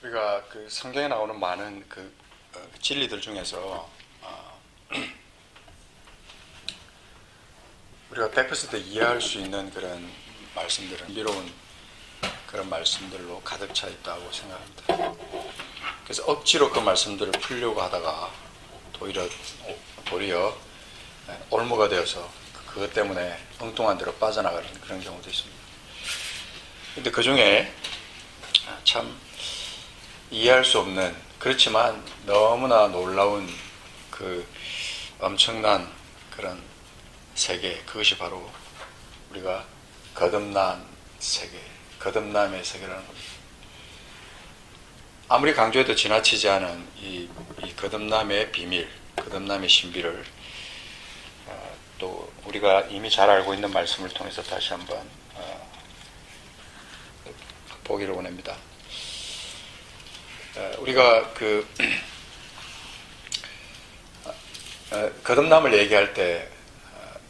우리가 그 성경에 나오는 많은 진리들 중에서 우리가 100% 이해할 수 있는 그런 말씀들은 미로운 그런 말씀들로 가득 차 있다고 생각합니다. 그래서 억지로 그 말씀들을 풀려고 하다가 도리어 올무가 되어서 그것 때문에 엉뚱한 데로 빠져나가는 그런 경우도 있습니다. 근데 그 중에 참 이해할 수 없는, 그렇지만 너무나 놀라운 그 엄청난 그런 세계, 그것이 바로 우리가 거듭난 세계, 거듭남의 세계라는 겁니다. 아무리 강조해도 지나치지 않은 이 거듭남의 비밀, 거듭남의 신비를 또 우리가 이미 잘 알고 있는 말씀을 통해서 다시 한번 보기를 원합니다. 우리가 거듭남을 얘기할 때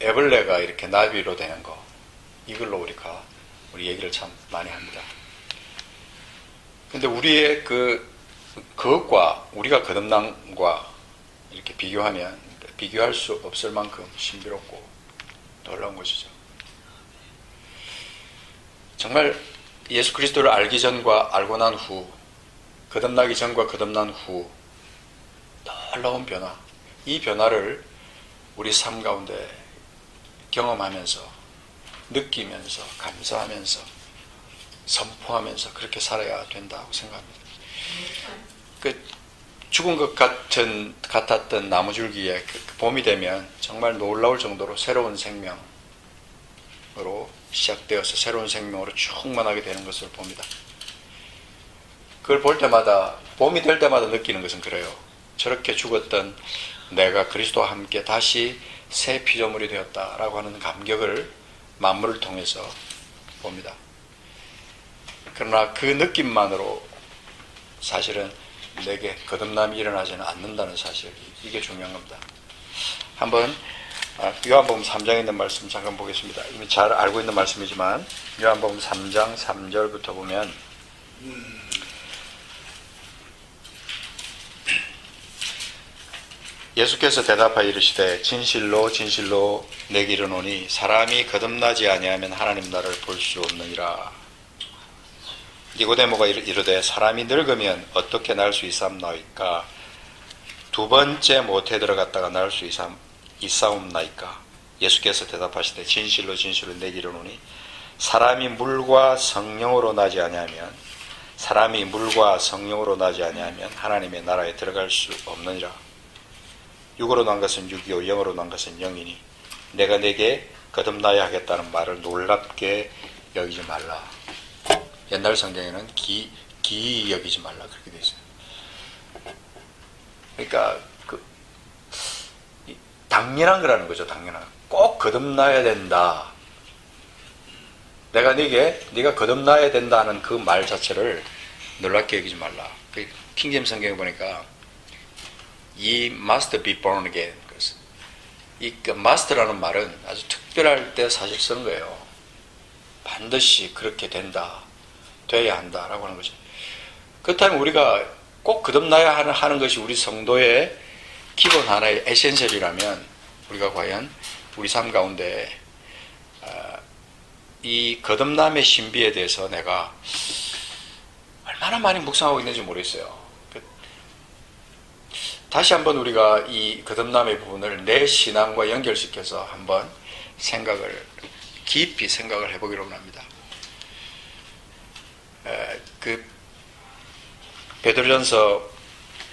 애벌레가 이렇게 나비로 되는 거, 이걸로 우리 얘기를 참 많이 합니다. 근데 우리의 그것과 우리가 거듭남과 이렇게 비교하면 비교할 수 없을 만큼 신비롭고 놀라운 것이죠. 정말 예수 그리스도를 알기 전과 알고 난 후, 거듭나기 전과 거듭난 후 놀라운 변화, 이 변화를 우리 삶 가운데 경험하면서, 느끼면서, 감사하면서, 선포하면서 그렇게 살아야 된다고 생각합니다. 죽은 것 같았던 나무줄기에 봄이 되면 정말 놀라울 정도로 새로운 생명으로 시작되어서 새로운 생명으로 충만하게 되는 것을 봅니다. 그걸 볼 때마다, 봄이 될 때마다 느끼는 것은 그래요. 저렇게 죽었던 내가 그리스도와 함께 다시 새 피조물이 되었다라고 하는 감격을 만물을 통해서 봅니다. 그러나 그 느낌만으로 사실은 내게 거듭남이 일어나지는 않는다는 사실, 이게 중요한 겁니다. 한번 요한복음 3장에 있는 말씀 잠깐 보겠습니다. 이미 잘 알고 있는 말씀이지만 요한복음 3장 3절부터 보면 예수께서 대답하여 이르시되 진실로 진실로 내게 이르노니 사람이 거듭나지 아니하면 하나님 나라를 볼 수 없느니라. 니고데모가 이르되 사람이 늙으면 어떻게 날 수 있사옵나이까? 두 번째 못에 들어갔다가 날 수 있사옵나이까? 예수께서 대답하시되 진실로 진실로 내게 이르노니 사람이 물과 성령으로 나지 아니하면 하나님의 나라에 들어갈 수 없느니라. 육으로 난 것은 육이요 영으로 난 것은 영이니 내가 내게 거듭나야 하겠다는 말을 놀랍게 여기지 말라. 옛날 성경에는 기이 여기지 말라 그렇게 되어 있어요. 그러니까 당연한 거라는 거죠. 당연한. 꼭 거듭나야 된다. 내가 네가 거듭나야 된다는 그 말 자체를 놀랍게 여기지 말라. 킹제임스 성경에 보니까 Ye must be born again. 이 must라는 말은 아주 특별할 때 사실 쓰는 거예요. 반드시 그렇게 된다, 돼야 한다라고 하는 거죠. 그렇다면 우리가 꼭 거듭나야 하는 것이 우리 성도의 기본 하나의 에센셜이라면 우리가 과연 우리 삶 가운데 이 거듭남의 신비에 대해서 내가 얼마나 많이 묵상하고 있는지 모르겠어요. 다시 한번 우리가 이 거듭남의 부분을 내 신앙과 연결시켜서 한번 깊이 생각을 해보기로 합니다. 베드로전서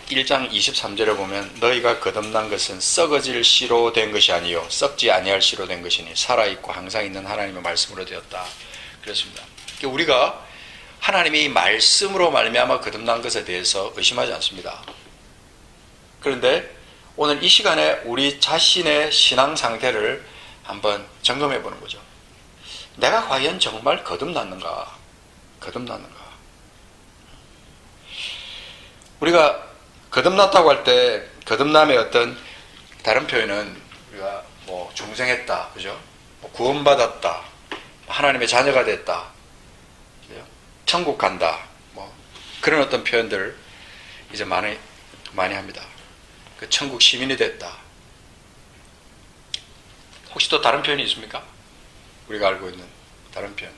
1장 23절에 보면 너희가 거듭난 것은 썩어질 씨로 된 것이 아니요 썩지 아니할 씨로 된 것이니 살아있고 항상 있는 하나님의 말씀으로 되었다. 그렇습니다. 우리가 하나님의 말씀으로 말미암아 거듭난 것에 대해서 의심하지 않습니다. 그런데 오늘 이 시간에 우리 자신의 신앙 상태를 한번 점검해 보는 거죠. 내가 과연 정말 거듭났는가? 우리가 거듭났다고 할 때 거듭남의 어떤 다른 표현은 우리가 중생했다, 그죠? 구원받았다, 하나님의 자녀가 됐다, 천국 간다, 그런 어떤 표현들 이제 많이 합니다. 그 천국 시민이 됐다. 혹시 또 다른 표현이 있습니까? 우리가 알고 있는 다른 표현.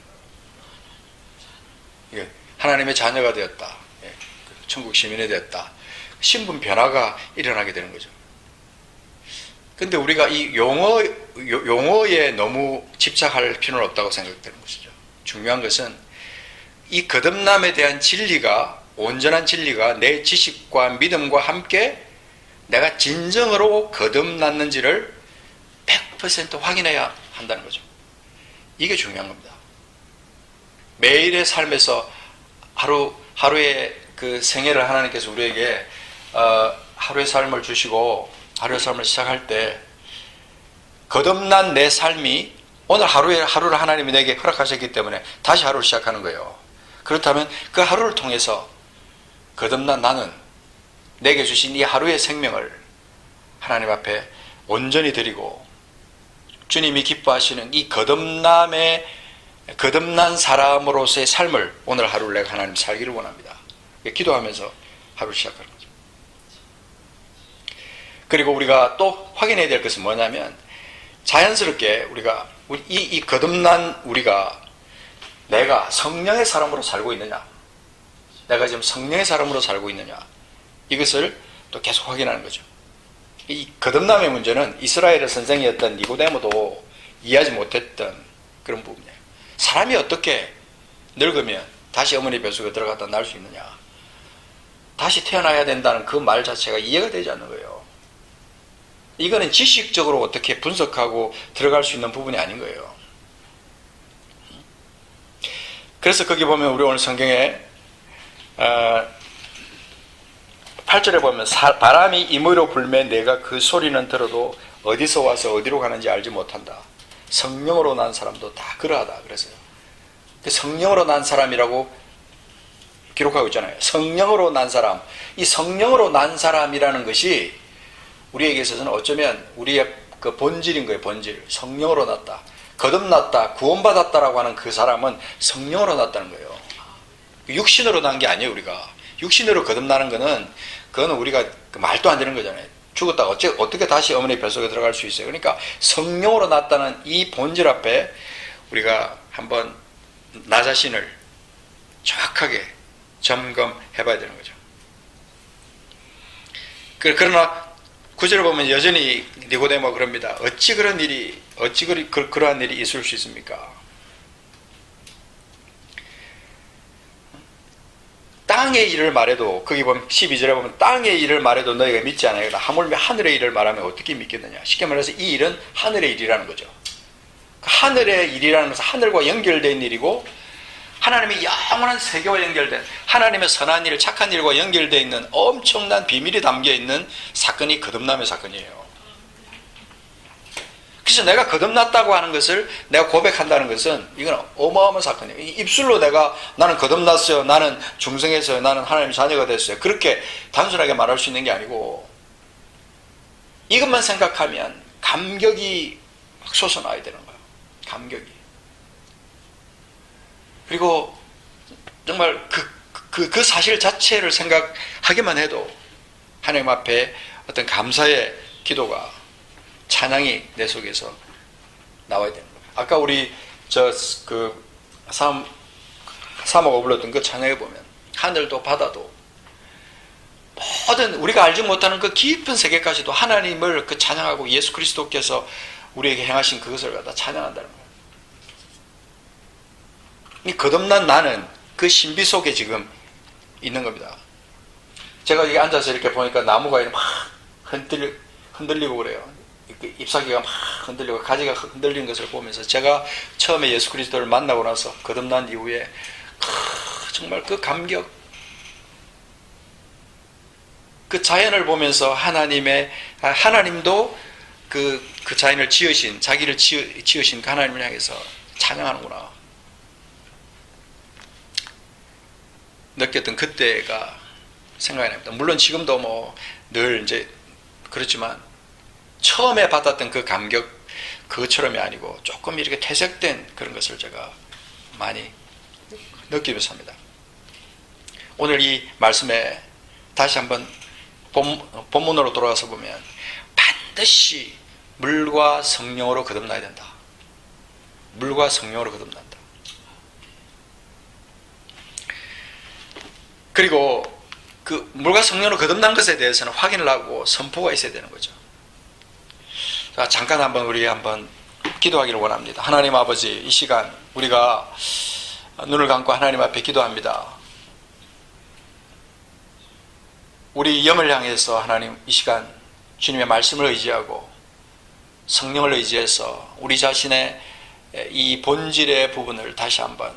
이게 하나님의 자녀가 되었다. 예, 천국 시민이 됐다. 신분 변화가 일어나게 되는 거죠. 근데 우리가 이 용어에 너무 집착할 필요는 없다고 생각되는 것이죠. 중요한 것은 이 거듭남에 대한 진리가, 온전한 진리가 내 지식과 믿음과 함께 내가 진정으로 거듭났는지를 100% 확인해야 한다는 거죠. 이게 중요한 겁니다. 매일의 삶에서 하루의 그 생애를 하나님께서 우리에게 하루의 삶을 주시고 하루의 삶을 시작할 때 거듭난 내 삶이 오늘 하루를 하나님이 내게 허락하셨기 때문에 다시 하루를 시작하는 거예요. 그렇다면 그 하루를 통해서 거듭난 나는 내게 주신 이 하루의 생명을 하나님 앞에 온전히 드리고 주님이 기뻐하시는 이 거듭난 사람으로서의 삶을 오늘 하루를 내가 하나님 살기를 원합니다. 기도하면서 하루를 시작하는 거죠. 그리고 우리가 또 확인해야 될 것은 뭐냐면 자연스럽게 우리가 이 거듭난 우리가 내가 성령의 사람으로 살고 있느냐, 내가 지금 성령의 사람으로 살고 있느냐, 이것을 또 계속 확인하는 거죠. 이 거듭남의 문제는 이스라엘의 선생이었던 니고데모도 이해하지 못했던 그런 부분이에요. 사람이 어떻게 늙으면 다시 어머니 뱃속에 들어갔다 날 수 있느냐, 다시 태어나야 된다는 그 말 자체가 이해가 되지 않는 거예요. 이거는 지식적으로 어떻게 분석하고 들어갈 수 있는 부분이 아닌 거예요. 그래서 거기 보면 우리 오늘 성경에 8절에 보면 바람이 임의로 불매 내가 그 소리는 들어도 어디서 와서 어디로 가는지 알지 못한다. 성령으로 난 사람도 다 그러하다 그랬어요. 성령으로 난 사람이라고 기록하고 있잖아요. 성령으로 난 사람. 이 성령으로 난 사람이라는 것이 우리에게 있어서는 어쩌면 우리의 그 본질인 거예요. 본질. 성령으로 났다. 거듭났다. 구원받았다라고 하는 그 사람은 성령으로 났다는 거예요. 육신으로 난 게 아니에요. 우리가. 육신으로 거듭나는 거는 그거는 우리가 말도 안 되는 거잖아요. 죽었다가 어떻게 다시 어머니 뱃속에 들어갈 수 있어요. 그러니까 성령으로 났다는 이 본질 앞에 우리가 한번 나 자신을 정확하게 점검해 봐야 되는 거죠. 그러나 구절을 보면 여전히 니고데모가 그럽니다. 어찌 그러한 일이 있을 수 있습니까? 땅의 일을 말해도, 거기 보면 12절에 보면 땅의 일을 말해도 너희가 믿지 않아요. 하물며 하늘의 일을 말하면 어떻게 믿겠느냐. 쉽게 말해서 이 일은 하늘의 일이라는 거죠. 하늘의 일이라는 것은 하늘과 연결된 일이고, 하나님의 영원한 세계와 연결된, 하나님의 선한 일, 착한 일과 연결되어 있는 엄청난 비밀이 담겨있는 사건이 거듭남의 사건이에요. 그래서 내가 거듭났다고 하는 것을 내가 고백한다는 것은 이건 어마어마한 사건이에요. 입술로 나는 거듭났어요, 나는 중생했어요, 나는 하나님의 자녀가 됐어요, 그렇게 단순하게 말할 수 있는 게 아니고, 이것만 생각하면 감격이 막 솟아나야 되는 거예요. 감격이. 그리고 정말 그 사실 자체를 생각하기만 해도 하나님 앞에 어떤 감사의 기도가, 찬양이 내 속에서 나와야 되는 거예요. 아까 우리 사모가 불렀던 그 찬양에 보면 하늘도 바다도 모든 우리가 알지 못하는 그 깊은 세계까지도 하나님을 그 찬양하고 예수 그리스도께서 우리에게 행하신 그것을 갖다 찬양한다는 거예요. 이 거듭난 나는 그 신비 속에 지금 있는 겁니다. 제가 여기 앉아서 이렇게 보니까 나무가 막 흔들리고 그래요. 잎사귀가 막 흔들리고 가지가 흔들리는 것을 보면서 제가 처음에 예수 그리스도를 만나고 나서 거듭난 이후에 정말 그 감격, 그 자연을 보면서 하나님도 그 자연을 지으신, 자기를 지으신 그 하나님을 향해서 찬양하는구나 느꼈던 그때가 생각이 납니다. 물론 지금도 뭐 늘 이제 그렇지만 처음에 받았던 그 감격 그것처럼이 아니고 조금 이렇게 퇴색된 그런 것을 제가 많이 느끼면서 합니다. 오늘 이 말씀에 다시 한번 본문으로 돌아가서 보면 반드시 물과 성령으로 거듭나야 된다. 물과 성령으로 거듭난다. 그리고 그 물과 성령으로 거듭난 것에 대해서는 확인을 하고 선포가 있어야 되는 거죠. 자, 잠깐 우리 한번 기도하기를 원합니다. 하나님 아버지, 이 시간 우리가 눈을 감고 하나님 앞에 기도합니다. 우리 영을 향해서 하나님 이 시간 주님의 말씀을 의지하고 성령을 의지해서 우리 자신의 이 본질의 부분을 다시 한번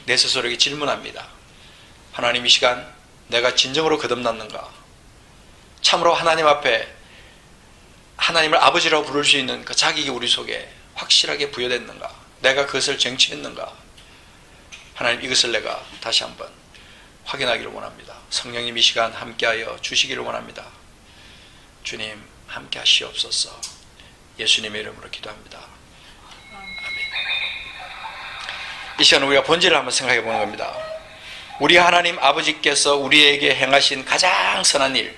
내 스스로에게 질문합니다. 하나님, 이 시간 내가 진정으로 거듭났는가? 참으로 하나님 앞에 하나님을 아버지라고 부를 수 있는 그 자격이 우리 속에 확실하게 부여됐는가? 내가 그것을 쟁취했는가? 하나님, 이것을 내가 다시 한번 확인하기를 원합니다. 성령님, 이 시간 함께하여 주시기를 원합니다. 주님, 함께 하시옵소서. 예수님의 이름으로 기도합니다. 아멘. 이 시간 우리가 본질을 한번 생각해 보는 겁니다. 우리 하나님 아버지께서 우리에게 행하신 가장 선한 일,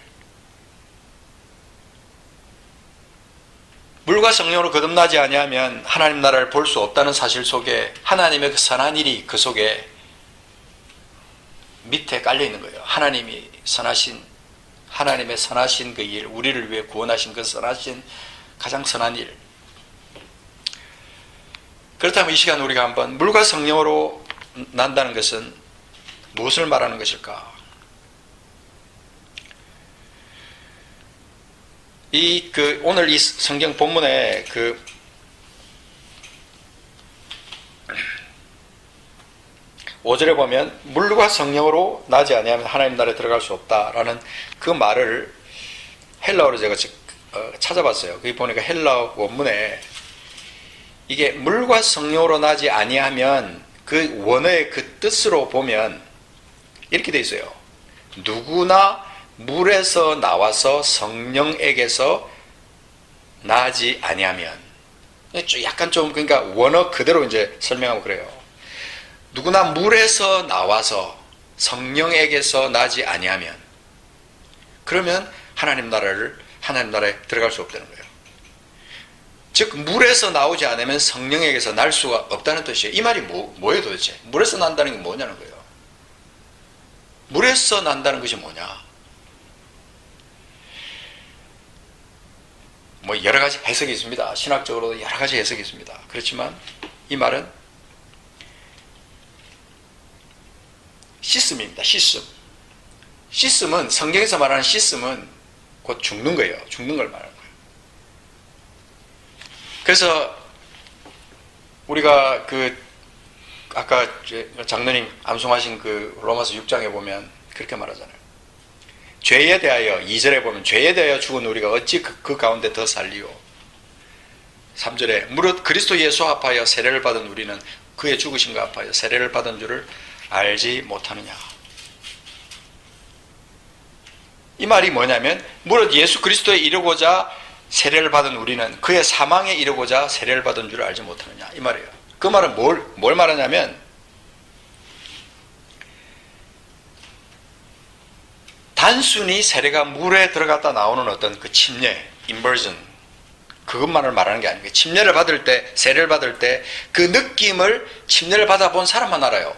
물과 성령으로 거듭나지 아니하면 하나님 나라를 볼 수 없다는 사실 속에 하나님의 그 선한 일이 그 속에 밑에 깔려 있는 거예요. 하나님의 선하신 그 일, 우리를 위해 구원하신 그 선하신 가장 선한 일. 그렇다면 이 시간 우리가 한번 물과 성령으로 난다는 것은 무엇을 말하는 것일까? 오늘 이 성경 본문에 5절에 보면 물과 성령으로 나지 아니하면 하나님 나라에 들어갈 수 없다라는 그 말을 헬라어로 제가 찾아봤어요. 거기 보니까 헬라어 원문에 이게 물과 성령으로 나지 아니하면 그 원어의 그 뜻으로 보면 이렇게 돼 있어요. 누구나 물에서 나와서 성령에게서 나지 아니하면, 약간 좀 그러니까 원어 그대로 이제 설명하고 그래요. 누구나 물에서 나와서 성령에게서 나지 아니하면, 그러면 하나님 나라에 들어갈 수 없다는 거예요. 즉 물에서 나오지 않으면 성령에게서 날 수가 없다는 뜻이에요. 이 말이 뭐예요 도대체? 물에서 난다는 게 뭐냐는 거예요. 물에서 난다는 것이 뭐냐? 여러 가지 해석이 있습니다. 신학적으로도 여러 가지 해석이 있습니다. 그렇지만 이 말은 시스입니다. 시스은 성경에서 말하는 시스은 곧 죽는 거예요. 죽는 걸 말하는 거예요. 그래서 우리가 아까 장로님 암송하신 로마서 6장에 보면 그렇게 말하잖아요. 죄에 대하여 2절에 보면 죄에 대하여 죽은 우리가 어찌 그 가운데 더 살리요. 3절에 무릇 그리스도 예수 합하여 세례를 받은 우리는 그의 죽으심과 합하여 세례를 받은 줄을 알지 못하느냐. 이 말이 뭐냐면 무릇 예수 그리스도에 이르고자 세례를 받은 우리는 그의 사망에 이르고자 세례를 받은 줄을 알지 못하느냐. 이 말이에요. 그 말은 뭘 말하냐면 단순히 세례가 물에 들어갔다 나오는 어떤 그 침례, immersion, 그것만을 말하는 게 아니에요. 침례를 받을 때, 세례를 받을 때 그 느낌을 침례를 받아본 사람만 알아요.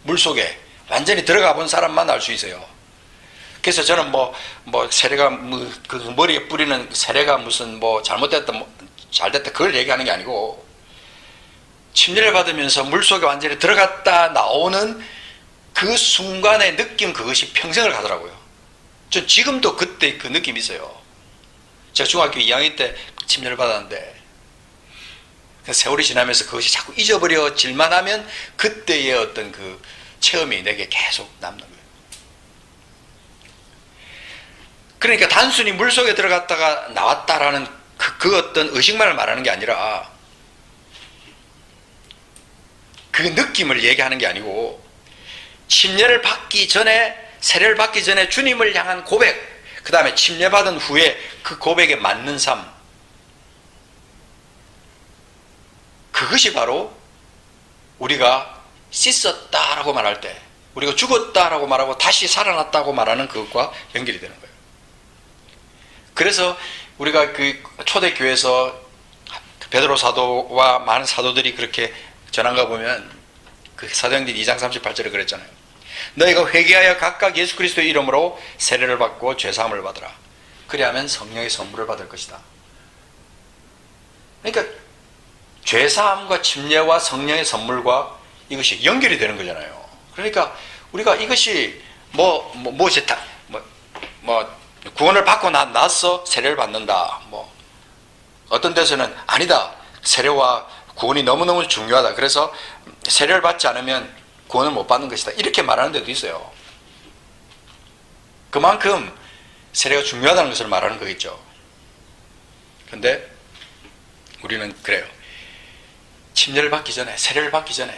물속에 완전히 들어가 본 사람만 알 수 있어요. 그래서 저는 세례가 그 머리에 뿌리는 세례가 무슨 잘못됐다, 잘됐다 그걸 얘기하는 게 아니고 침례를 받으면서 물속에 완전히 들어갔다 나오는 그 순간의 느낌, 그것이 평생을 가더라고요. 전 지금도 그때 그 느낌이 있어요. 제가 중학교 2학년 때 침례를 받았는데 세월이 지나면서 그것이 자꾸 잊어버려질만 하면 그때의 어떤 그 체험이 내게 계속 남는 거예요. 그러니까 단순히 물속에 들어갔다가 나왔다라는 그 어떤 의식만을 말하는 게 아니라 그 느낌을 얘기하는 게 아니고 침례를 받기 전에, 세례를 받기 전에 주님을 향한 고백, 그 다음에 침례받은 후에 그 고백에 맞는 삶, 그것이 바로 우리가 씻었다라고 말할 때, 우리가 죽었다라고 말하고 다시 살아났다고 말하는 그것과 연결이 되는 거예요. 그래서 우리가 그 초대교회에서 베드로 사도와 많은 사도들이 그렇게 전한 거 보면 그 사도행전 2장 38절에 그랬잖아요. 너희가 회개하여 각각 예수 그리스도의 이름으로 세례를 받고 죄사함을 받으라. 그리하면 성령의 선물을 받을 것이다. 그러니까 죄사함과 침례와 성령의 선물과 이것이 연결이 되는 거잖아요. 그러니까 우리가 이것이 구원을 받고 나서 세례를 받는다. 어떤 데서는 아니다. 세례와 구원이 너무너무 중요하다. 그래서 세례를 받지 않으면 구원을 못 받는 것이다. 이렇게 말하는 데도 있어요. 그만큼 세례가 중요하다는 것을 말하는 거겠죠. 그런데 우리는 그래요. 침례를 받기 전에, 세례를 받기 전에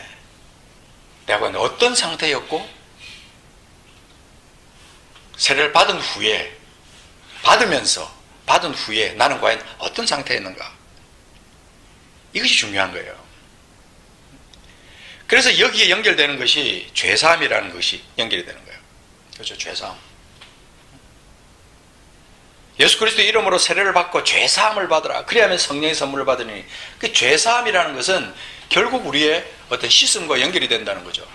내가 어떤 상태였고, 세례를 받은 후에, 받은 후에 나는 과연 어떤 상태였는가? 이것이 중요한 거예요. 그래서 여기에 연결되는 것이 죄사함이라는 것이 연결이 되는 거예요. 그렇죠? 죄사함. 예수 그리스도 이름으로 세례를 받고 죄사함을 받으라. 그래야만 성령의 선물을 받으니, 그 죄사함이라는 것은 결국 우리의 어떤 씻음과 연결이 된다는 거죠.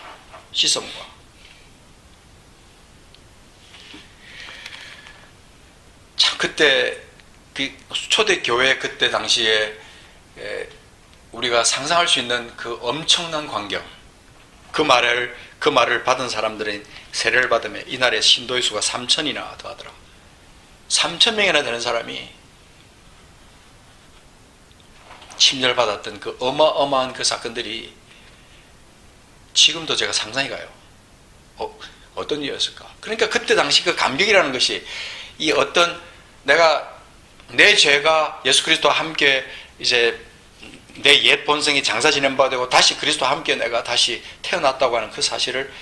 씻음과. 참 그때 그 초대교회 그때 당시에 우리가 상상할 수 있는 그 엄청난 광경, 그 말을 받은 사람들은 세례를 받으면 이날의 신도의 수가 3,000이나 더하더라. 3,000명이나 되는 사람이 침례를 받았던 그 어마어마한 그 사건들이 지금도 제가 상상이 가요. 어떤 일이었을까? 그러니까 그때 당시 그 감격이라는 것이 이 어떤 내 죄가 예수 그리스도와 함께 이제 내 옛 본성이 장사 지낸 바 되고 다시 그리스도와 함께 내가 다시 태어났다고 하는 그 사실을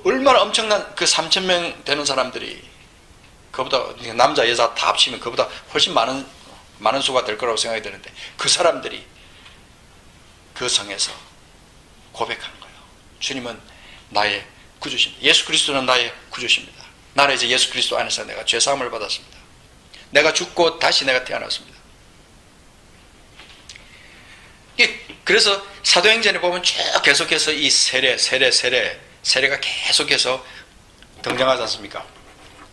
얼마나 엄청난 그 3,000명 되는 사람들이, 그보다 남자 여자 다 합치면 그보다 훨씬 많은 수가 될 거라고 생각이 드는데, 그 사람들이 그 성에서 고백하는 거예요. 주님은 나의 구주십니다. 예수 그리스도는 나의 구주십니다. 나는 이제 예수 그리스도 안에서 내가 죄사함을 받았습니다. 내가 죽고 다시 내가 태어났습니다. 그래서 사도행전에 보면 쭉 계속해서 이 세례가 계속해서 등장하지 않습니까?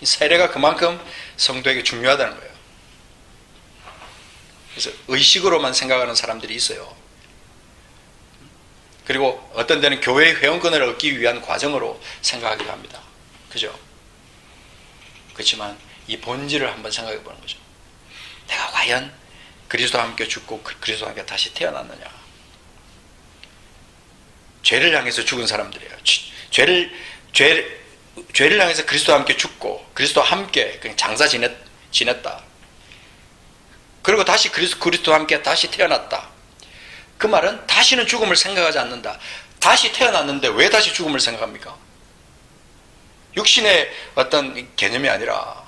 이 세례가 그만큼 성도에게 중요하다는 거예요. 그래서 의식으로만 생각하는 사람들이 있어요. 그리고 어떤 데는 교회 회원권을 얻기 위한 과정으로 생각하기도 합니다. 그죠? 그렇지만 이 본질을 한번 생각해 보는 거죠. 내가 과연 그리스도와 함께 죽고 그리스도와 함께 다시 태어났느냐? 죄를 향해서 죽은 사람들이에요. 죄를 향해서 그리스도와 함께 죽고 그리스도와 함께 그냥 장사 지냈다. 그리고 다시 그리스도와 함께 다시 태어났다. 그 말은 다시는 죽음을 생각하지 않는다. 다시 태어났는데 왜 다시 죽음을 생각합니까? 육신의 어떤 개념이 아니라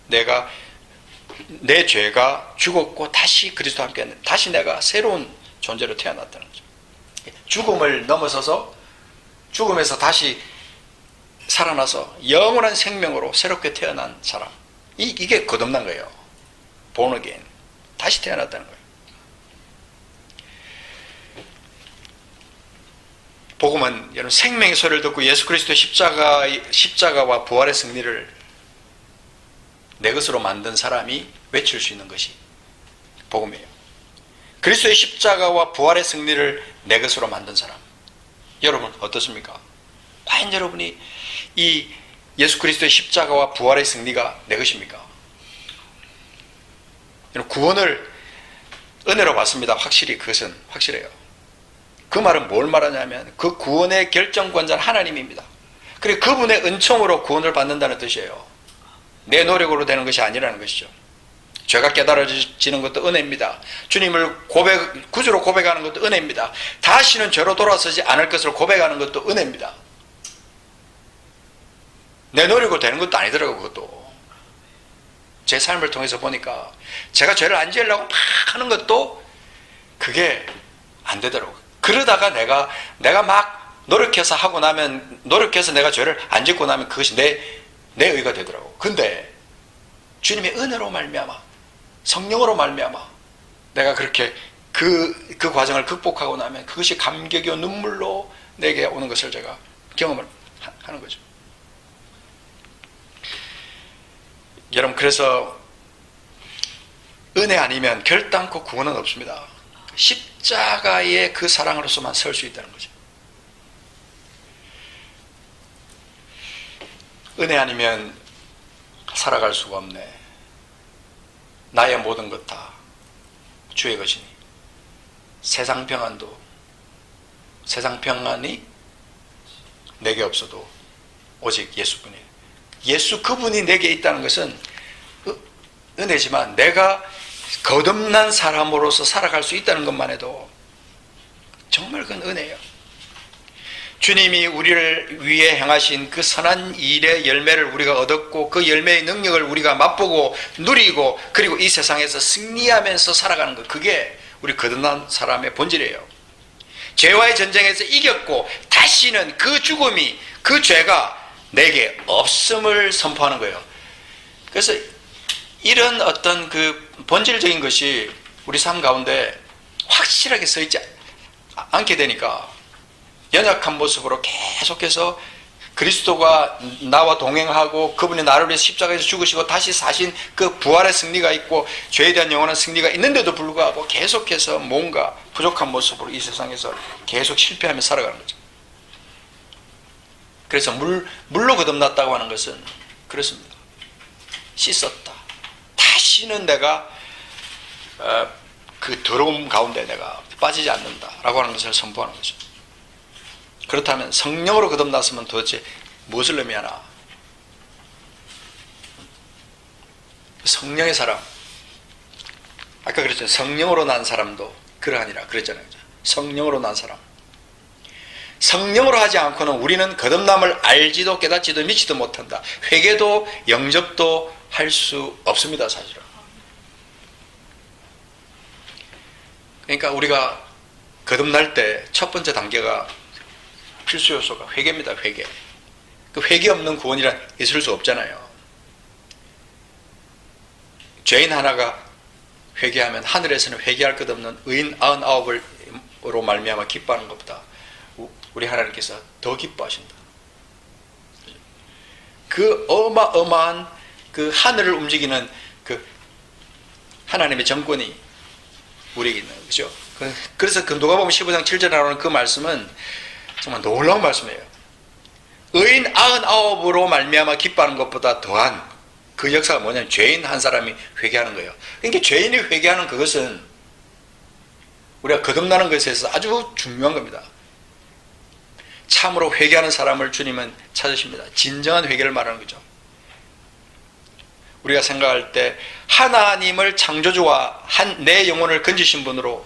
내 죄가 죽었고 다시 그리스도와 함께 다시 내가 새로운 존재로 태어났다는 거죠. 죽음을 넘어서서 죽음에서 다시 살아나서 영원한 생명으로 새롭게 태어난 사람, 이게 거듭난 거예요. born again. 다시 태어났다는 거예요. 복음은 여러분 생명의 소리를 듣고 예수 그리스도의 십자가와 부활의 승리를 내 것으로 만든 사람이 외칠 수 있는 것이 복음이에요. 그리스도의 십자가와 부활의 승리를 내 것으로 만든 사람, 여러분 어떻습니까? 과연 여러분이 이 예수 그리스도의 십자가와 부활의 승리가 내 것입니까? 구원을 은혜로 받습니다. 확실히 그것은 확실해요. 그 말은 뭘 말하냐면 그 구원의 결정권자는 하나님입니다. 그리고 그분의 은총으로 구원을 받는다는 뜻이에요. 내 노력으로 되는 것이 아니라는 것이죠. 죄가 깨달아지는 것도 은혜입니다. 주님을 구주로 고백하는 것도 은혜입니다. 다시는 죄로 돌아서지 않을 것을 고백하는 것도 은혜입니다. 내 노력으로 되는 것도 아니더라고요. 그것도 제 삶을 통해서 보니까 제가 죄를 안 지으려고 막 하는 것도 그게 안 되더라고요. 그러다가 내가 막 노력해서 하고 나면, 노력해서 내가 죄를 안 짓고 나면 그것이 내 의가 되더라고. 근데 주님의 은혜로 말미암아, 성령으로 말미암아 내가 그렇게 그 과정을 극복하고 나면 그것이 감격이요 눈물로 내게 오는 것을 제가 경험을 하는 거죠. 여러분, 그래서 은혜 아니면 결단코 구원은 없습니다. 십자가의 그 사랑으로서만 설 수 있다는 거죠. 은혜 아니면 살아갈 수가 없네. 나의 모든 것 다 주의 것이니 세상 평안이 내게 없어도 오직 예수뿐이에요. 예수 그분이 내게 있다는 것은 은혜지만 내가 거듭난 사람으로서 살아갈 수 있다는 것만 해도 정말 그건 은혜예요. 주님이 우리를 위해 행하신 그 선한 일의 열매를 우리가 얻었고 그 열매의 능력을 우리가 맛보고 누리고 그리고 이 세상에서 승리하면서 살아가는 것, 그게 우리 거듭난 사람의 본질이에요. 죄와의 전쟁에서 이겼고 다시는 그 죽음이, 그 죄가 내게 없음을 선포하는 거예요. 그래서 이런 어떤 그 본질적인 것이 우리 삶 가운데 확실하게 서 있지 않게 되니까 연약한 모습으로 계속해서 그리스도가 나와 동행하고 그분이 나를 위해 십자가에서 죽으시고 다시 사신 그 부활의 승리가 있고 죄에 대한 영원한 승리가 있는데도 불구하고 계속해서 뭔가 부족한 모습으로 이 세상에서 계속 실패하며 살아가는 거죠. 그래서 물로 거듭났다고 하는 것은 그렇습니다. 씻었다. 다시는 내가 그 더러움 가운데 내가 빠지지 않는다라고 하는 것을 선포하는 거죠. 그렇다면 성령으로 거듭났으면 도대체 무엇을 의미하나? 성령의 사람, 아까 그랬잖아요. 성령으로 난 사람도 그러하니라 그랬잖아요. 성령으로 난 사람, 성령으로 하지 않고는 우리는 거듭남을 알지도 깨닫지도 믿지도 못한다. 회개도 영접도 할 수 없습니다. 사실은. 그러니까 우리가 거듭날 때 첫 번째 단계가 필수 요소가 회개입니다. 회개. 그 회개 없는 구원이란 있을 수 없잖아요. 죄인 하나가 회개하면 하늘에서는 회개할 것 없는 의인 99으로 말미암아 기뻐하는 것보다 우리 하나님께서 더 기뻐하신다. 그 어마어마한 그 하늘을 움직이는 그 하나님의 정권이 우리에게 있는 거죠. 그래서 그 누가복음 15장 7절에 나오는 그 말씀은 정말 놀라운 말씀이에요. 의인 99으로 말미암아 기뻐하는 것보다 더한 그 역사가 뭐냐면 죄인 한 사람이 회개하는 거예요. 그러니까 죄인이 회개하는 그것은 우리가 거듭나는 것에 있어서 아주 중요한 겁니다. 참으로 회개하는 사람을 주님은 찾으십니다. 진정한 회개를 말하는 거죠. 우리가 생각할 때 하나님을 창조주와 내 영혼을 건지신 분으로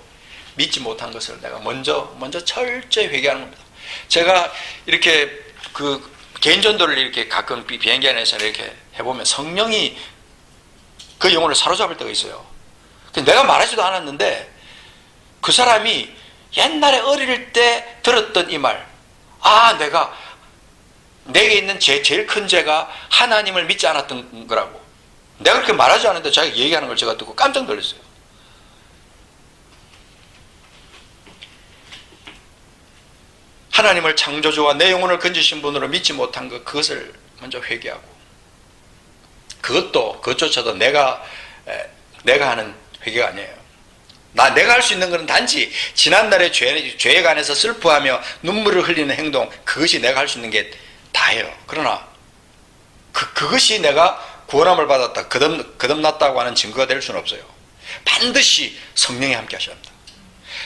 믿지 못한 것을 내가 먼저 철저히 회개하는 겁니다. 제가 이렇게 그 개인 전도를 이렇게 가끔 비행기 안에서 이렇게 해보면 성령이 그 영혼을 사로잡을 때가 있어요. 내가 말하지도 않았는데 그 사람이 옛날에 어릴 때 들었던 이 말, 내게 있는 제일 큰 죄가 하나님을 믿지 않았던 거라고. 내가 그렇게 말하지 않았는데 자기가 얘기하는 걸 제가 듣고 깜짝 놀랐어요. 하나님을 창조주와 내 영혼을 건지신 분으로 믿지 못한 것, 그것을 먼저 회개하고, 그것조차도 내가 하는 회개가 아니에요. 내가 할 수 있는 것은 단지 지난날의 죄에 관해서 슬퍼하며 눈물을 흘리는 행동, 그것이 내가 할 수 있는 게 다예요. 그러나 그것이 내가 구원함을 받았다, 거듭났다고 하는 증거가 될 수는 없어요. 반드시 성령이 함께 하셔야 합니다.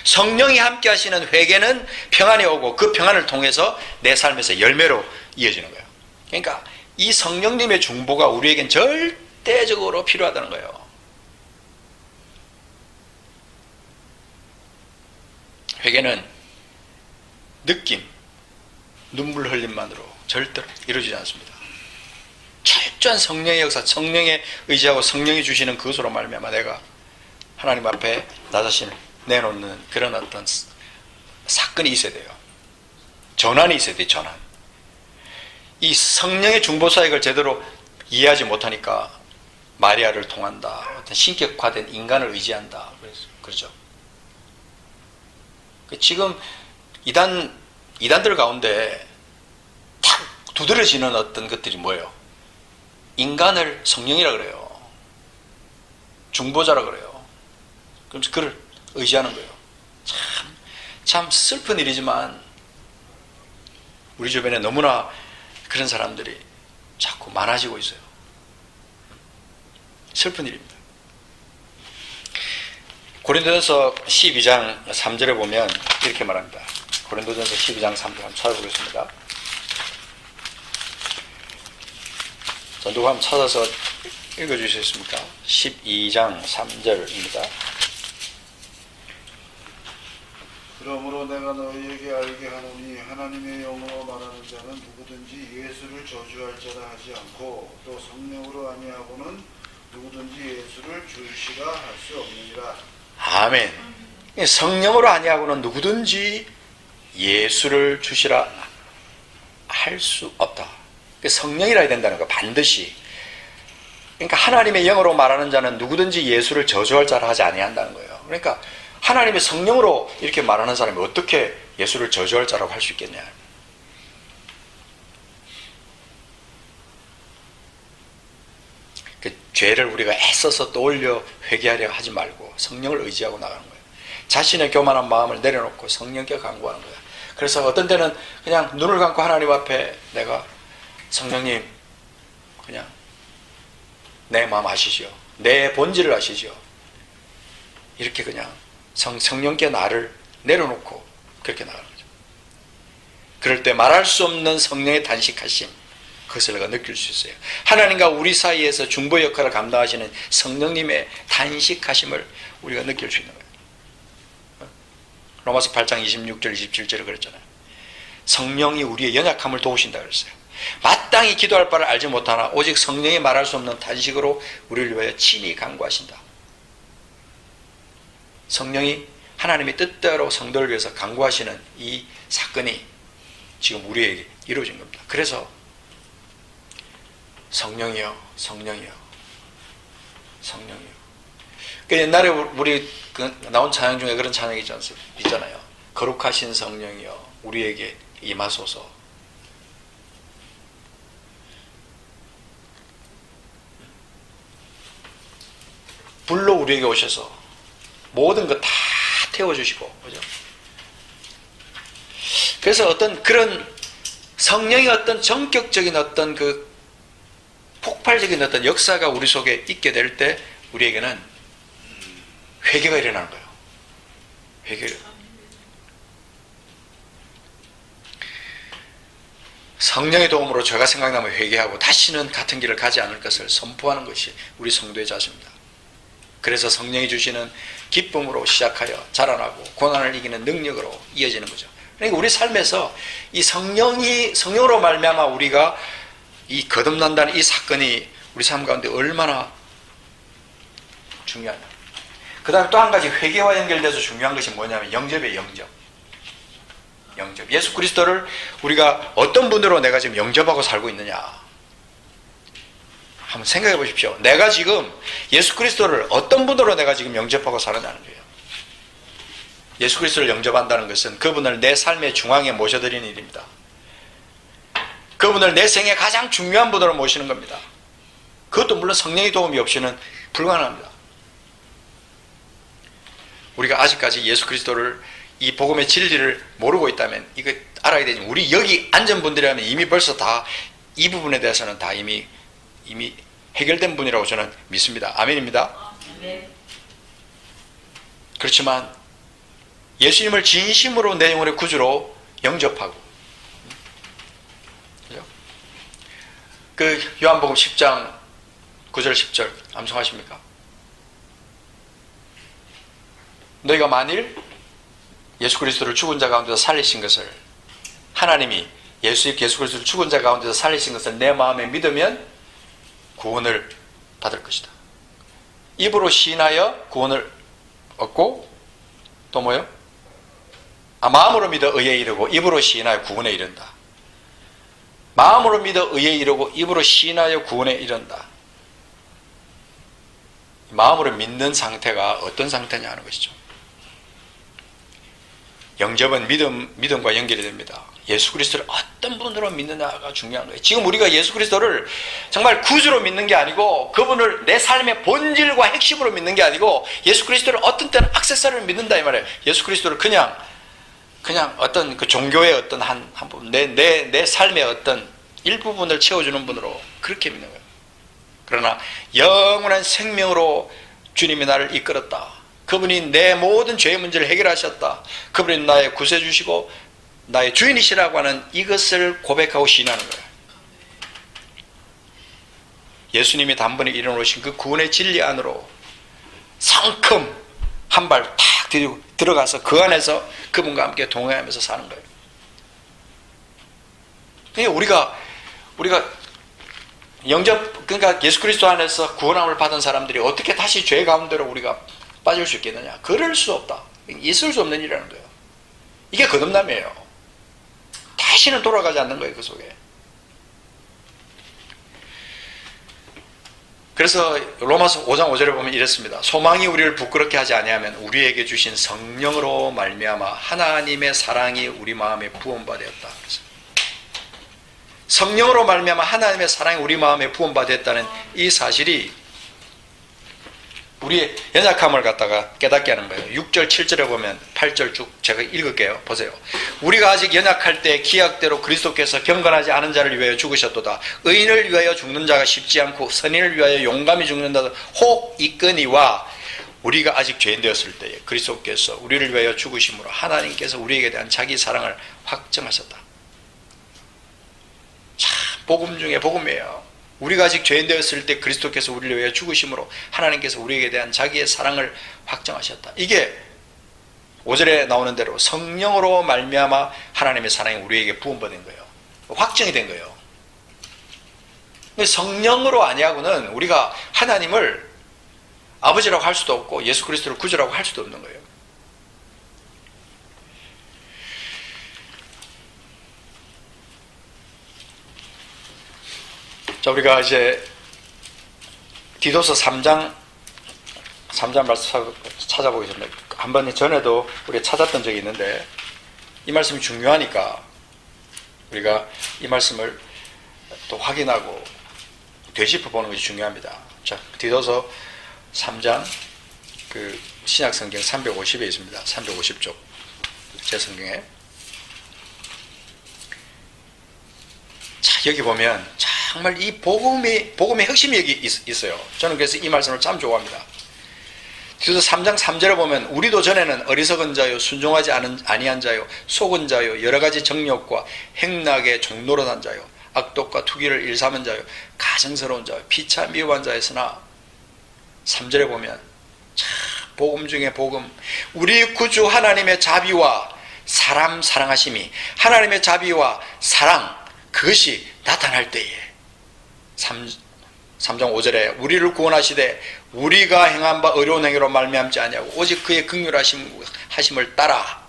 성령이 함께 하시는 회개는 평안이 오고 그 평안을 통해서 내 삶에서 열매로 이어지는 거예요. 그러니까 이 성령님의 중보가 우리에겐 절대적으로 필요하다는 거예요. 회개는 느낌, 눈물 흘림만으로 절대로 이루어지지 않습니다. 철저한 성령의 역사, 성령에 의지하고 성령이 주시는 그것으로 말미암아 내가 하나님 앞에 나 자신을 내놓는 그런 어떤 사건이 있어야 돼요. 전환이 있어야 돼요. 전환. 이 성령의 중보사역을 제대로 이해하지 못하니까 마리아를 통한다, 어떤 신격화된 인간을 의지한다, 그러죠. 지금 이단들 가운데 탁 두드러지는 어떤 것들이 뭐예요? 인간을 성령이라 그래요. 중보자라 그래요. 그러면서 그를 의지하는 거예요. 참 슬픈 일이지만 우리 주변에 너무나 그런 사람들이 자꾸 많아지고 있어요. 슬픈 일입니다. 고린도전서 12장 3절에 보면 이렇게 말합니다. 고린도전서 12장 3절 한번 찾아보겠습니다. 자, 누가 한번 찾아서 읽어주시겠습니까? 12장 3절입니다. 그러므로 내가 너희에게 알게 하노니 하나님의 영으로 말하는 자는 누구든지 예수를 저주할 자라 하지 않고 또 성령으로 아니하고는 누구든지 예수를 주시라 할 수 없느니라. 아멘. 성령으로 아니하고는 누구든지 예수를 주시라 할 수 없다. 성령이라 해야 된다는 거 반드시. 그러니까 하나님의 영으로 말하는 자는 누구든지 예수를 저주할 자라 하지 아니한다는 거예요. 그러니까 하나님의 성령으로 이렇게 말하는 사람이 어떻게 예수를 저주할 자라고 할 수 있겠냐. 그 죄를 우리가 애써서 떠올려 회개하려 하지 말고 성령을 의지하고 나가는 거예요. 자신의 교만한 마음을 내려놓고 성령께 간구하는 거예요. 그래서 어떤 때는 그냥 눈을 감고 하나님 앞에 내가 성령님 그냥 내 마음 아시죠? 내 본질을 아시죠? 이렇게 그냥 성령께 나를 내려놓고 그렇게 나가는 거죠. 그럴 때 말할 수 없는 성령의 단식하심, 그것을 내가 느낄 수 있어요. 하나님과 우리 사이에서 중보 역할을 감당하시는 성령님의 단식하심을 우리가 느낄 수 있는 거예요. 로마서 8장 26절 27절에 그랬잖아요. 성령이 우리의 연약함을 도우신다 그랬어요. 마땅히 기도할 바를 알지 못하나 오직 성령이 말할 수 없는 단식으로 우리를 위하여 친히 간구하신다. 성령이 하나님의 뜻대로 성도를 위해서 간구하시는 이 사건이 지금 우리에게 이루어진 겁니다. 그래서 성령이여, 성령이여, 성령이여. 옛날에 우리 나온 찬양 중에 그런 찬양이 있잖아요. 거룩하신 성령이여 우리에게 임하소서. 불로 우리에게 오셔서 모든 것 다 태워주시고, 그죠? 그래서 어떤 그런 성령의 어떤 전격적인 어떤 그 폭발적인 어떤 역사가 우리 속에 있게 될 때 우리에게는 회개가 일어나는 거예요. 회개가. 성령의 도움으로 죄가 생각나면 회개하고 다시는 같은 길을 가지 않을 것을 선포하는 것이 우리 성도의 자세입니다. 그래서 성령이 주시는 기쁨으로 시작하여 자라나고 고난을 이기는 능력으로 이어지는 거죠. 그러니까 우리 삶에서 이 성령으로 말미암아 우리가 이 거듭난다는 이 사건이 우리 삶 가운데 얼마나 중요하냐. 그 다음에 또 한 가지 회개와 연결돼서 중요한 것이 뭐냐면 영접이에요. 영접. 예수 그리스도를 우리가 어떤 분으로 내가 지금 영접하고 살고 있느냐. 한번 생각해 보십시오. 내가 지금 예수 그리스도를 어떤 분으로 내가 지금 영접하고 살아나는 거예요. 예수 그리스도를 영접한다는 것은 그분을 내 삶의 중앙에 모셔드리는 일입니다. 그분을 내 생에 가장 중요한 분으로 모시는 겁니다. 그것도 물론 성령의 도움이 없이는 불가능합니다. 우리가 아직까지 예수 그리스도를 이 복음의 진리를 모르고 있다면 이거 알아야 되지. 우리 여기 앉은 분들이라면 이미 벌써 다 이 부분에 대해서는 다 이미 해결된 분이라고 저는 믿습니다. 아멘입니다. 그렇지만 예수님을 진심으로 내 영혼의 구주로 영접하고, 그죠? 그 요한복음 10장 9절 10절 암송하십니까? 너희가 만일 예수 그리스도를 죽은 자 가운데서 살리신 것을, 하나님이 예수 그리스도를 죽은 자 가운데서 살리신 것을 내 마음에 믿으면 구원을 받을 것이다. 입으로 시인하여 구원을 얻고 또 뭐요? 마음으로 믿어 의에 이르고 입으로 시인하여 구원에 이른다. 마음으로 믿어 의에 이르고 입으로 시인하여 구원에 이른다. 마음으로 믿는 상태가 어떤 상태냐 하는 것이죠. 영접은 믿음과 연결이 됩니다. 예수 그리스도를 어떤 분으로 믿느냐가 중요한 거예요. 지금 우리가 예수 그리스도를 정말 구주로 믿는 게 아니고 그분을 내 삶의 본질과 핵심으로 믿는 게 아니고 예수 그리스도를 어떤 때는 액세서리를 믿는다 이 말이에요. 예수 그리스도를 그냥 어떤 그 종교의 어떤 한 부분, 내 삶의 어떤 일부분을 채워주는 분으로 그렇게 믿는 거예요. 그러나 영원한 생명으로 주님이 나를 이끌었다. 그분이 내 모든 죄의 문제를 해결하셨다. 그분이 나의 구세주시고 나의 주인이시라고 하는 이것을 고백하고 시인하는 거예요. 예수님이 단번에 일어나신 그 구원의 진리 안으로 성큼 한 발 탁 들어가서 그 안에서 그분과 함께 동행하면서 사는 거예요. 그러니까 우리가 그러니까 예수 그리스도 안에서 구원함을 받은 사람들이 어떻게 다시 죄 가운데로 우리가 빠질 수 있겠느냐? 그럴 수 없다. 있을 수 없는 일이라는 거예요. 이게 거듭남이에요. 다시는 돌아가지 않는 거예요, 그 속에. 그래서 로마서 5장 5절에 보면 이랬습니다. 소망이 우리를 부끄럽게 하지 아니하면 우리에게 주신 성령으로 말미암아 하나님의 사랑이 우리 마음에 부음받았다. 성령으로 말미암아 하나님의 사랑이 우리 마음에 부음받았다는 이 사실이 우리의 연약함을 갖다가 깨닫게 하는 거예요. 6절 7절에 보면 8절 쭉 제가 읽을게요. 보세요. 우리가 아직 연약할 때 기약대로 그리스도께서 경건하지 않은 자를 위하여 죽으셨도다. 의인을 위하여 죽는 자가 쉽지 않고 선인을 위하여 용감히 죽는다. 혹 있거니와 우리가 아직 죄인 되었을 때에 그리스도께서 우리를 위하여 죽으심으로 하나님께서 우리에게 대한 자기 사랑을 확정하셨다. 참 복음 중에 복음이에요. 우리가 아직 죄인 되었을 때 그리스도께서 우리를 위해 죽으심으로 하나님께서 우리에게 대한 자기의 사랑을 확정하셨다. 이게 5절에 나오는 대로 성령으로 말미암아 하나님의 사랑이 우리에게 부음받은 거예요. 확정이 된 거예요. 성령으로 아니하고는 우리가 하나님을 아버지라고 할 수도 없고 예수 그리스도를 구주라고 할 수도 없는 거예요. 자, 우리가 이제 디도서 3장 말씀 찾아보겠습니다. 한번 전에도 우리가 찾았던 적이 있는데 이 말씀이 중요하니까 우리가 이 말씀을 또 확인하고 되짚어 보는 것이 중요합니다. 자, 디도서 3장 그 신약 성경 350에 있습니다. 350쪽 제 성경에. 자, 여기 보면 정말 이 복음의 핵심이 여기 있어요. 저는 그래서 이 말씀을 참 좋아합니다. 디도서 3장 3절에 보면 우리도 전에는 어리석은 자요 순종하지 아니한 자요 속은 자요 여러 가지 정욕과 행락의 종노릇한 자요 악독과 투기를 일삼은 자요 가증스러운 자요 피차 미워한 자였으나 3절에 보면 참 복음 중에 복음, 우리 구주 하나님의 자비와 사람 사랑하심이 하나님의 자비와 사랑 그것이 나타날 때에 3장 5절에 우리를 구원하시되 우리가 행한 바 어려운 행위로 말미암지 아니하고 오직 그의 긍휼하심을 따라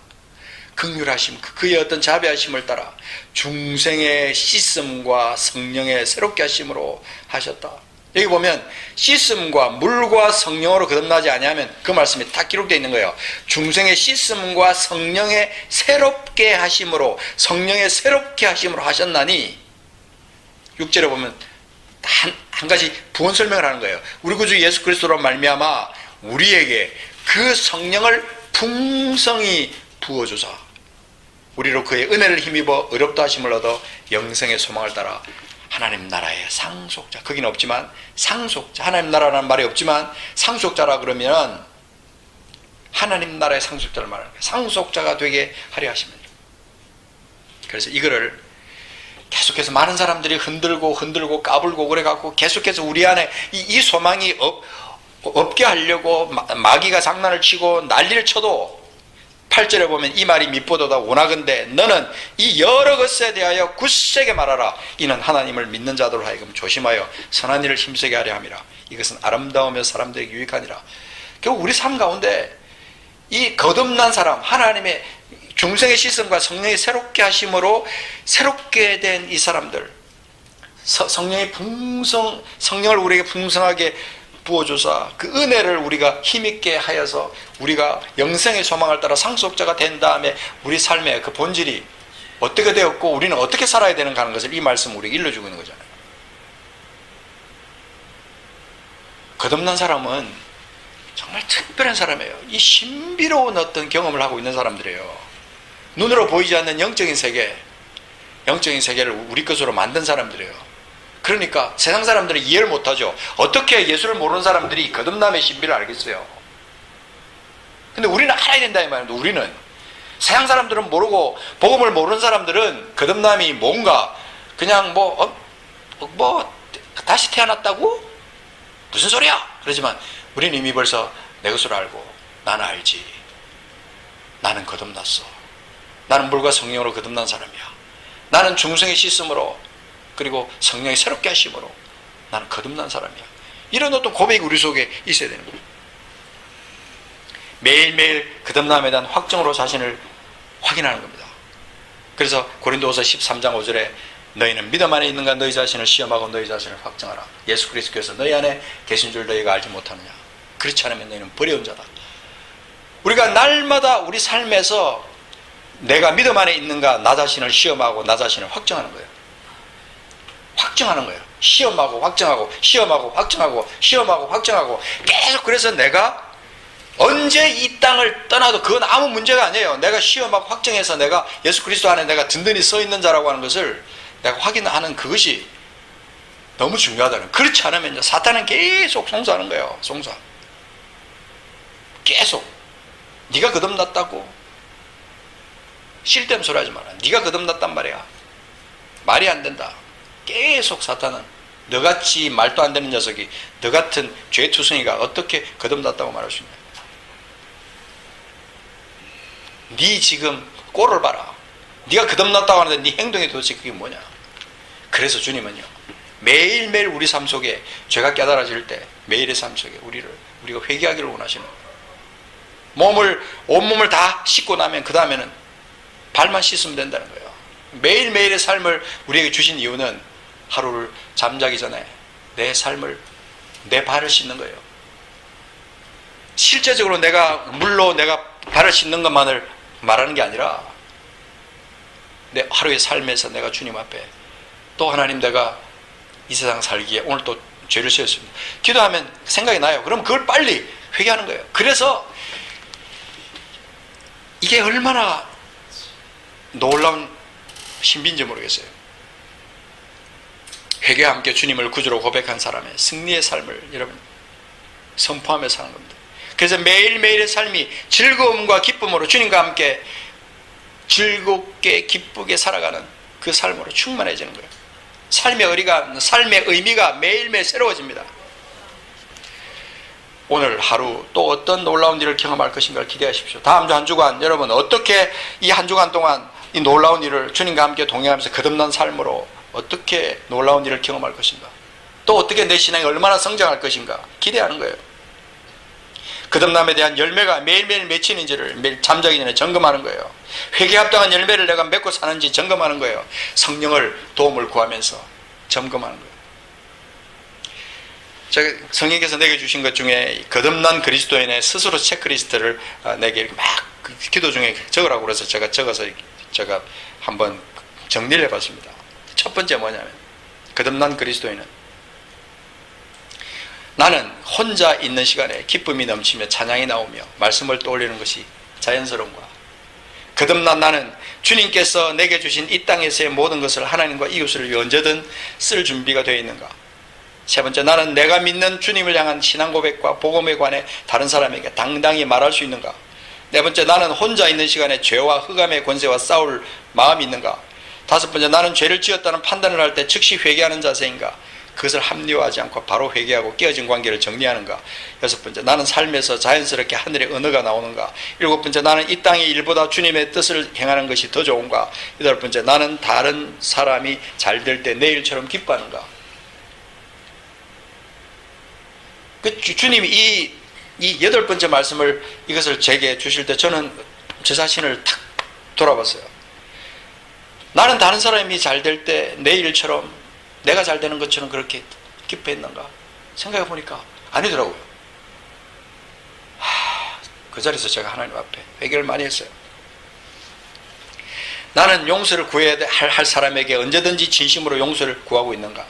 긍휼하심 그의 어떤 자비하심을 따라 중생의 씻음과 성령의 새롭게 하심으로 하셨다. 여기 보면 씻음과 물과 성령으로 거듭나지 아니하면 그 말씀이 딱 기록되어 있는 거예요. 중생의 씻음과 성령의 새롭게 하심으로 성령의 새롭게 하심으로 하셨나니 6절에 보면 한 가지 부언 설명을 하는 거예요. 우리 구주 예수 그리스도로 말미암아 우리에게 그 성령을 풍성히 부어주사 우리로 그의 은혜를 힘입어 의롭다 하심을 얻어 영생의 소망을 따라 하나님 나라의 상속자, 거기는 없지만 상속자, 하나님 나라라는 말이 없지만 상속자라 그러면 하나님 나라의 상속자를 말하는 거예요. 상속자가 되게 하려 하십니다. 그래서 이거를 계속해서 많은 사람들이 흔들고 까불고 그래갖고 계속해서 우리 안에 이 소망이 없게 하려고 마귀가 장난을 치고 난리를 쳐도 8절에 보면 이 말이 밉보도다 원하건대 너는 이 여러 것에 대하여 굳세게 말하라. 이는 하나님을 믿는 자들로 하여금 조심하여 선한 일을 힘쓰게 하려 함이라. 이것은 아름다우며 사람들에게 유익하니라. 결국 우리 삶 가운데 이 거듭난 사람, 하나님의 중생의 시선과 성령의 새롭게 하심으로 새롭게 된 이 사람들, 성령을 우리에게 풍성하게 부어줘서 그 은혜를 우리가 힘있게 하여서 우리가 영생의 소망을 따라 상속자가 된 다음에 우리 삶의 그 본질이 어떻게 되었고 우리는 어떻게 살아야 되는가 하는 것을 이 말씀 우리에게 일러주고 있는 거잖아요. 거듭난 사람은 정말 특별한 사람이에요. 이 신비로운 어떤 경험을 하고 있는 사람들이에요. 눈으로 보이지 않는 영적인 세계를 우리 것으로 만든 사람들이에요. 그러니까 세상 사람들은 이해를 못하죠. 어떻게 예수를 모르는 사람들이 거듭남의 신비를 알겠어요. 근데 우리는 알아야 된다 이 말입니다. 우리는 세상 사람들은 모르고 복음을 모르는 사람들은 거듭남이 뭔가 그냥 다시 태어났다고? 무슨 소리야? 그러지만 우리는 이미 벌써 내 것으로 알고 나는 알지. 나는 거듭났어. 나는 물과 성령으로 거듭난 사람이야. 나는 중생의 씻음으로 그리고 성령의 새롭게 하심으로 나는 거듭난 사람이야. 이런 어떤 고백이 우리 속에 있어야 되는 거예요. 매일매일 거듭남에 대한 확정으로 자신을 확인하는 겁니다. 그래서 고린도후서 13장 5절에 너희는 믿음 안에 있는가 너희 자신을 시험하고 너희 자신을 확정하라. 예수 그리스도께서 너희 안에 계신 줄 너희가 알지 못하느냐. 그렇지 않으면 너희는 버려온 자다. 우리가 날마다 우리 삶에서 내가 믿음 안에 있는가 나 자신을 시험하고 나 자신을 확정하는 거예요. 확정하는 거예요. 시험하고 확정하고 시험하고 확정하고 시험하고 확정하고 계속. 그래서 내가 언제 이 땅을 떠나도 그건 아무 문제가 아니에요. 내가 시험하고 확정해서 내가 예수 그리스도 안에 내가 든든히 서 있는 자라고 하는 것을 내가 확인하는 그것이 너무 중요하다는. 그렇지 않으면 사탄은 계속 송사하는 거예요. 송사. 계속 네가 거듭났다고 쓸데없는 소리 하지 마라. 네가 거듭났단 말이야. 말이 안 된다. 계속 사탄은 너같이 말도 안 되는 녀석이 너 같은 죄투성이가 어떻게 거듭났다고 말할 수 있냐. 네 지금 꼴을 봐라. 네가 거듭났다고 하는데 네 행동이 도대체 그게 뭐냐. 그래서 주님은요 매일매일 우리 삶 속에 죄가 깨달아질 때 매일의 삶 속에 우리가 회개하기를 원하시는 거예요. 온몸을 다 씻고 나면 그 다음에는 발만 씻으면 된다는 거예요. 매일매일의 삶을 우리에게 주신 이유는 하루를 잠자기 전에 내 발을 씻는 거예요. 실제적으로 물로 내가 발을 씻는 것만을 말하는 게 아니라 내 하루의 삶에서 내가 주님 앞에 또 하나님 내가 이 세상 살기에 오늘 또 죄를 지었습니다. 기도하면 생각이 나요. 그럼 그걸 빨리 회개하는 거예요. 그래서 이게 얼마나 놀라운 신비인지 모르겠어요. 회개와 함께 주님을 구주로 고백한 사람의 승리의 삶을 여러분 선포하며 사는 겁니다. 그래서 매일매일의 삶이 즐거움과 기쁨으로 주님과 함께 즐겁게 기쁘게 살아가는 그 삶으로 충만해지는 거예요. 삶의 의미가 매일매일 새로워집니다. 오늘 하루 또 어떤 놀라운 일을 경험할 것인가를 기대하십시오. 다음 주 한 주간 여러분 어떻게 이 한 주간 동안 이 놀라운 일을 주님과 함께 동행하면서 거듭난 삶으로 어떻게 놀라운 일을 경험할 것인가, 또 어떻게 내 신앙이 얼마나 성장할 것인가 기대하는 거예요. 거듭남에 대한 열매가 매일매일 맺히는지를 매일 잠자기 전에 점검하는 거예요. 회개에 합당한 열매를 내가 맺고 사는지 점검하는 거예요. 성령을 도움을 구하면서 점검하는 거예요. 제가 성령께서 내게 주신 것 중에 거듭난 그리스도인의 스스로 체크리스트를 내게 이렇게 막 기도 중에 적으라고 그래서 제가 적어서 제가 한번 정리를 해봤습니다. 첫 번째 뭐냐면 거듭난 그리스도인은 나는 혼자 있는 시간에 기쁨이 넘치며 찬양이 나오며 말씀을 떠올리는 것이 자연스러운가. 거듭난 나는 주님께서 내게 주신 이 땅에서의 모든 것을 하나님과 이웃을 위해 언제든 쓸 준비가 되어 있는가. 세 번째, 나는 내가 믿는 주님을 향한 신앙 고백과 복음에 관해 다른 사람에게 당당히 말할 수 있는가. 네 번째, 나는 혼자 있는 시간에 죄와 흑암의 권세와 싸울 마음이 있는가. 다섯 번째, 나는 죄를 지었다는 판단을 할 때 즉시 회개하는 자세인가. 그것을 합리화하지 않고 바로 회개하고 깨어진 관계를 정리하는가. 여섯 번째, 나는 삶에서 자연스럽게 하늘의 언어가 나오는가. 일곱 번째, 나는 이 땅의 일보다 주님의 뜻을 행하는 것이 더 좋은가. 여덟 번째, 나는 다른 사람이 잘 될 때 내일처럼 기뻐하는가. 주님이 이 여덟 번째 말씀을 이것을 제게 주실 때 저는 저 자신을 탁 돌아봤어요. 나는 다른 사람이 잘 될 때 내 일처럼 내가 잘 되는 것처럼 그렇게 기뻐했는가 생각해 보니까 아니더라고요. 그 자리에서 제가 하나님 앞에 회개를 많이 했어요. 나는 용서를 구해야 할 사람에게 언제든지 진심으로 용서를 구하고 있는가.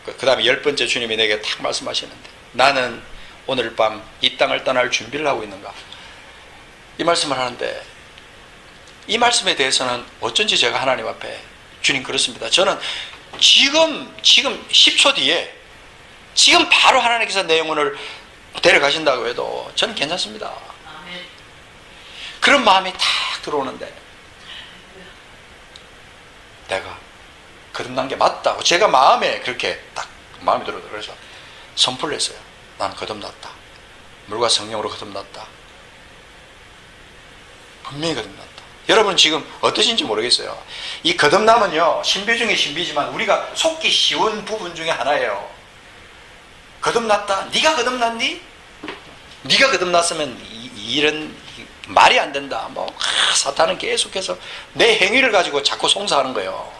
그 다음에 10번째 주님이 내게 탁 말씀하시는데, 나는 오늘 밤 이 땅을 떠날 준비를 하고 있는가. 이 말씀을 하는데, 이 말씀에 대해서는 어쩐지 제가 하나님 앞에, 주님 그렇습니다. 저는 지금 10초 뒤에 지금 바로 하나님께서 내 영혼을 데려가신다고 해도 저는 괜찮습니다. 그런 마음이 탁 들어오는데, 내가 거듭난 게 맞다고 제가 마음에 그렇게 딱 마음이 들어요. 그래서 선포를 했어요. 나는 거듭났다. 물과 성령으로 거듭났다. 분명히 거듭났다. 여러분 지금 어떠신지 모르겠어요. 이 거듭남은요, 신비 중에 신비지만 우리가 속기 쉬운 부분 중에 하나예요. 거듭났다. 네가 거듭났니? 네가 거듭났으면 이런 말이 안 된다. 사탄은 계속해서 내 행위를 가지고 자꾸 송사하는 거예요.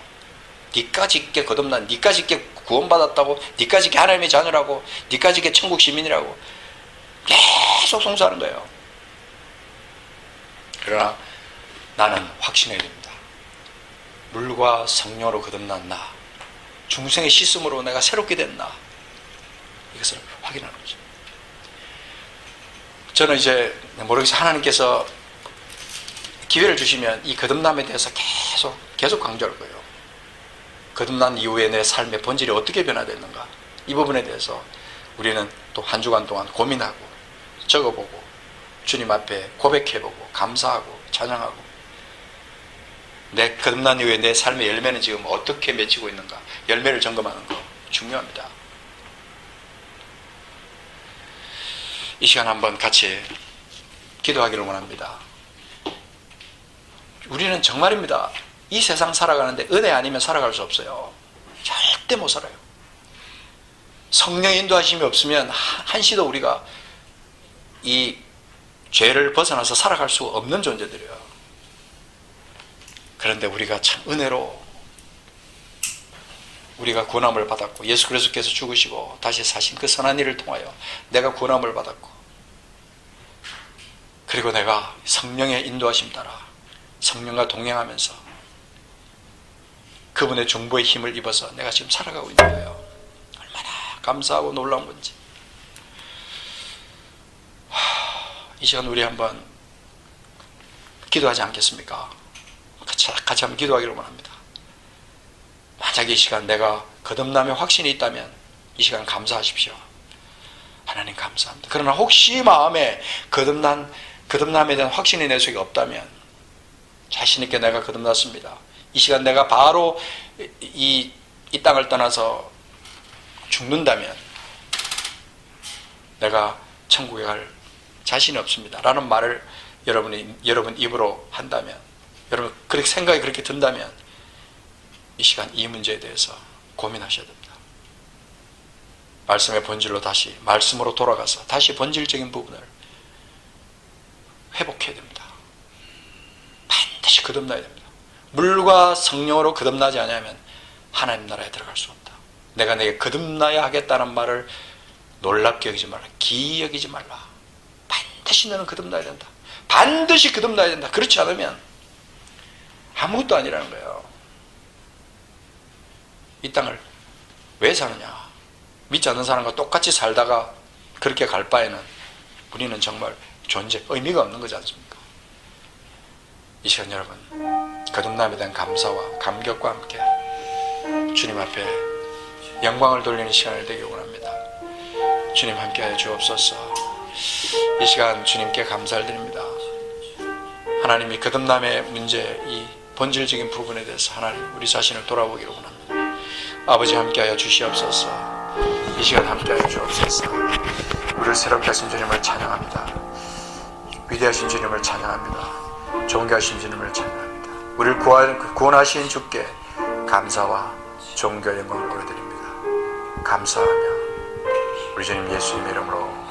니까지 있게 거듭난, 니까지 있게 구원받았다고, 니까지 있게 하나님의 자녀라고, 니까지 있게 천국 시민이라고 계속 송사하는 거예요. 그러나 나는 확신해야 됩니다. 물과 성령으로 거듭난 나, 중생의 씻음으로 내가 새롭게 된 나, 이것을 확인하는 거죠. 저는 이제 모르겠어요. 하나님께서 기회를 주시면 이 거듭남에 대해서 계속 강조할 거예요. 거듭난 이후에 내 삶의 본질이 어떻게 변화됐는가, 이 부분에 대해서 우리는 또 한 주간 동안 고민하고 적어보고 주님 앞에 고백해보고 감사하고 찬양하고, 내 거듭난 이후에 내 삶의 열매는 지금 어떻게 맺히고 있는가, 열매를 점검하는 거 중요합니다. 이 시간 한번 같이 기도하기를 원합니다. 우리는 정말입니다. 이 세상 살아가는데 은혜 아니면 살아갈 수 없어요. 절대 못 살아요. 성령의 인도하심이 없으면 한시도 우리가 이 죄를 벗어나서 살아갈 수 없는 존재들이에요. 그런데 우리가 참 은혜로 우리가 구원함을 받았고, 예수 그리스도께서 죽으시고 다시 사신 그 선한 일을 통하여 내가 구원함을 받았고, 그리고 내가 성령의 인도하심 따라 성령과 동행하면서 그분의 중보의 힘을 입어서 내가 지금 살아가고 있는 거예요. 얼마나 감사하고 놀라운 건지. 이 시간 우리 한번 기도하지 않겠습니까? 같이 한번 기도하기를 원합니다. 만약 이 시간 내가 거듭남의 확신이 있다면 이 시간 감사하십시오. 하나님 감사합니다. 그러나 혹시 마음에 거듭남에 대한 확신이 내 속에 없다면, 자신 있게 내가 거듭났습니다, 이 시간 내가 바로 이 땅을 떠나서 죽는다면 내가 천국에 갈 자신이 없습니다 라는 말을 여러분 입으로 한다면, 여러분 그렇게 생각이 그렇게 든다면 이 시간 이 문제에 대해서 고민하셔야 됩니다. 말씀의 본질로 다시 말씀으로 돌아가서 다시 본질적인 부분을 회복해야 됩니다. 반드시 거듭나야 됩니다. 물과 성령으로 거듭나지 않으면 하나님 나라에 들어갈 수 없다. 내가 내게 거듭나야 하겠다는 말을 놀랍게 여기지 말라, 기이 여기지 말라. 반드시 너는 거듭나야 된다. 반드시 거듭나야 된다. 그렇지 않으면 아무것도 아니라는 거예요. 이 땅을 왜 사느냐, 믿지 않는 사람과 똑같이 살다가 그렇게 갈 바에는 우리는 정말 존재, 의미가 없는 거지 않습니까? 이 시간 여러분, 거듭남에 대한 감사와 감격과 함께 주님 앞에 영광을 돌리는 시간을 되길 원합니다. 주님 함께하여 주옵소서. 이 시간 주님께 감사를 드립니다. 하나님이 거듭남의 문제, 이 본질적인 부분에 대해서 하나님 우리 자신을 돌아보기를 원합니다. 아버지 함께하여 주시옵소서. 이 시간 함께하여 주옵소서. 우리를 새롭게 하신 주님을 찬양합니다. 위대하신 주님을 찬양합니다. 존귀하신 주님을 찬양합니다. 우리를 구원하신 주께 감사와 존귀와 영광을 올려드립니다. 감사하며 우리 주님 예수님의 이름으로